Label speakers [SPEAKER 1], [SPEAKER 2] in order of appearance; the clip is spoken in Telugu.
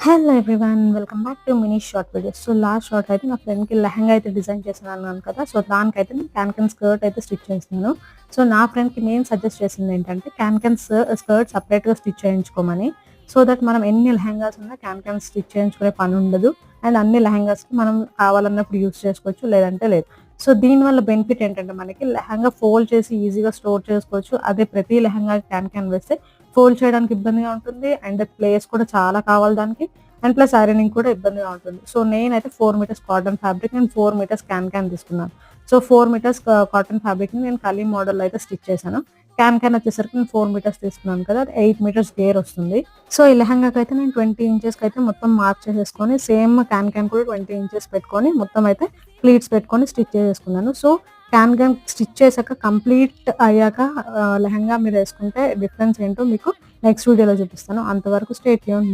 [SPEAKER 1] Hello everyone, welcome back to mini short videos. So last short అయితే నా ఫ్రెండ్కి లెహంగా అయితే డిజైన్ చేశాను అన్నాను కదా. సో దానికైతే నేను క్యాన్ స్కర్ట్ అయితే స్టిచ్ చేస్తున్నాను. సో నా ఫ్రెండ్కి నేను సజెస్ట్ చేసింది ఏంటంటే క్యాన్ స్కర్ట్ సపరేట్గా స్టిచ్ చేయించుకోమని. సో దట్ మనం ఎన్ని లెహంగాస్ ఉన్నా క్యాన్ స్టిచ్ చేయించుకునే పని ఉండదు. అండ్ అన్ని లెహంగాస్కి మనం కావాలన్నప్పుడు యూస్ చేసుకోవచ్చు, లేదంటే లేదు. సో దీనివల్ల బెనిఫిట్ ఏంటంటే మనకి లెహంగా ఫోల్డ్ చేసి ఈజీగా స్టోర్ చేసుకోవచ్చు. అదే ప్రతి లెహంగా క్యాన్ వేస్తే ఫోల్డ్ చేయడానికి ఇబ్బందిగా ఉంటుంది. అండ్ ప్లేస్ కూడా చాలా కావాలి దానికి. అండ్ ప్లస్ ఐరనింగ్ కూడా ఇబ్బందిగా ఉంటుంది. సో నేనైతే 4 meters cotton fabric and 4 meters can తీసుకున్నాను. సో 4 మీటర్స్ కాటన్ ఫ్యాబ్రిక్ని నేను కలీ మోడల్ అయితే స్టిచ్ చేశాను. క్యాన్ వచ్చేసరికి నేను 4 మీటర్స్ తీసుకున్నాను కదా, 8 మీటర్స్ గేర్ వస్తుంది. సో ఈ లెహంగాకి అయితే నేను 20 ఇంచెస్కి అయితే మొత్తం మార్క్ చేసేసుకొని, సేమ్ క్యాన్ కూడా 20 ఇంచెస్ పెట్టుకొని మొత్తం అయితే ప్లీట్స్ పెట్టుకొని స్టిచ్ చేసేసుకున్నాను. సో క్యాన్ స్టిచ్ చేశాక కంప్లీట్ అయ్యాక లెహంగా మీరు వేసుకుంటే డిఫరెన్స్ ఏంటో మీకు నెక్స్ట్ వీడియోలో చూపిస్తాను. అంతవరకు స్టే ట్యూన్.